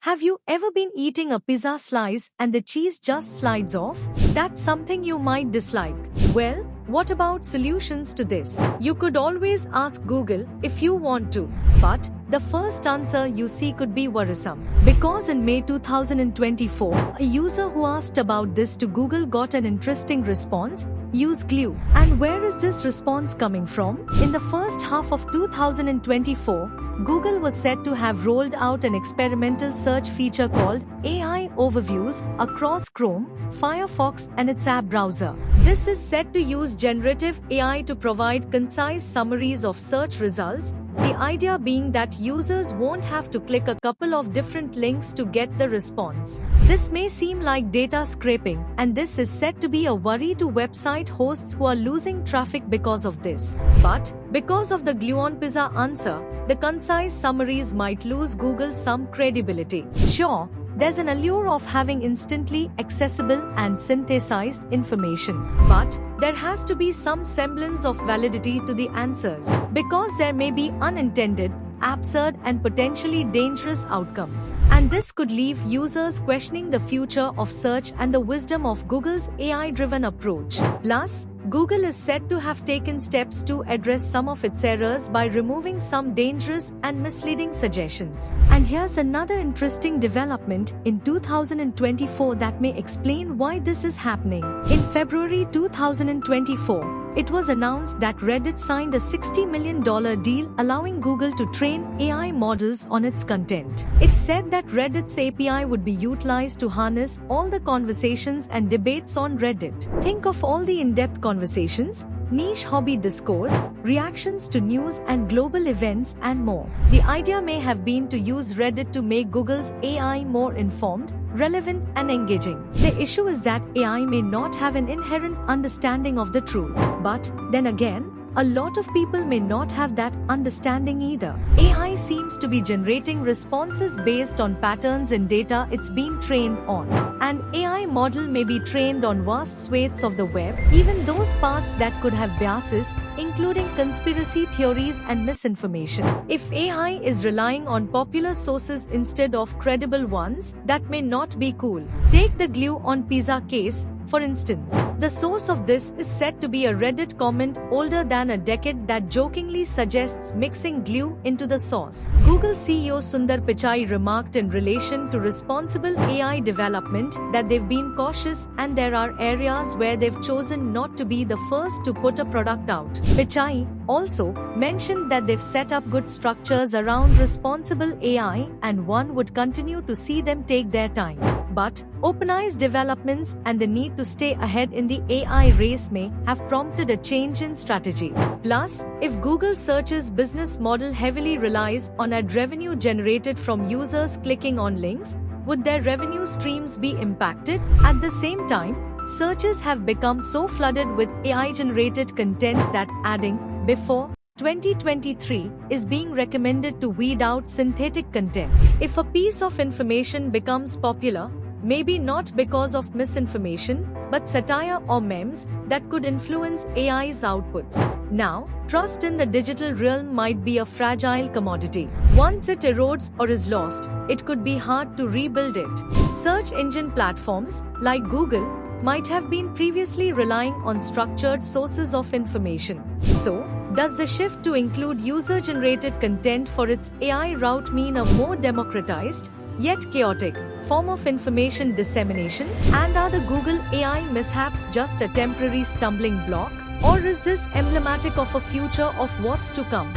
Have you ever been eating a pizza slice and the cheese just slides off? That's something you might dislike. Well, what about solutions to this? You could always ask Google if you want to. But the first answer you see could be worrisome. Because in May 2024, a user who asked about this to Google got an interesting response: use glue. And where is this response coming from? In the first half of 2024, Google was said to have rolled out an experimental search feature called AI Overviews across Chrome, Firefox, and its app browser. This is said to use generative AI to provide concise summaries of search results, the idea being that users won't have to click a couple of different links to get the response. This may seem like data scraping, and this is said to be a worry to website hosts who are losing traffic because of this. But because of the glue on pizza answer, the concise summaries might lose Google some credibility. Sure, there's an allure of having instantly accessible and synthesized information, but there has to be some semblance of validity to the answers, because there may be unintended, absurd, and potentially dangerous outcomes. And this could leave users questioning the future of search and the wisdom of Google's AI-driven approach. Plus, Google is said to have taken steps to address some of its errors by removing some dangerous and misleading suggestions. And here's another interesting development in 2024 that may explain why this is happening. In February 2024, it was announced that Reddit signed a $60 million deal allowing Google to train AI models on its content. It's said that Reddit's API would be utilized to harness all the conversations and debates on Reddit. Think of all the in-depth conversations, niche hobby discourse, reactions to news and global events, and more. The idea may have been to use Reddit to make Google's AI more informed, relevant, and engaging. The issue is that AI may not have an inherent understanding of the truth. But then again, a lot of people may not have that understanding either. AI seems to be generating responses based on patterns in data it's been trained on. An AI model may be trained on vast swathes of the web, even those parts that could have biases, including conspiracy theories and misinformation. If AI is relying on popular sources instead of credible ones, that may not be cool. Take the glue on pizza case, for instance. The source of this is said to be a Reddit comment older than a decade that jokingly suggests mixing glue into the sauce. Google CEO Sundar Pichai remarked in relation to responsible AI development that they've been cautious and there are areas where they've chosen not to be the first to put a product out. Pichai also mentioned that they've set up good structures around responsible AI and one would continue to see them take their time. But OpenAI's developments and the need to stay ahead in the AI race may have prompted a change in strategy. Plus, if Google Search's business model heavily relies on ad revenue generated from users clicking on links, would their revenue streams be impacted? At the same time, searches have become so flooded with AI-generated content that adding before 2023 is being recommended to weed out synthetic content. If a piece of information becomes popular, maybe not because of misinformation, but satire or memes, that could influence AI's outputs. Now, trust in the digital realm might be a fragile commodity. Once it erodes or is lost, it could be hard to rebuild it. Search engine platforms, like Google, might have been previously relying on structured sources of information. So, does the shift to include user-generated content for its AI route mean a more democratized, yet chaotic, form of information dissemination? And are the Google AI mishaps just a temporary stumbling block? Or is this emblematic of a future of what's to come?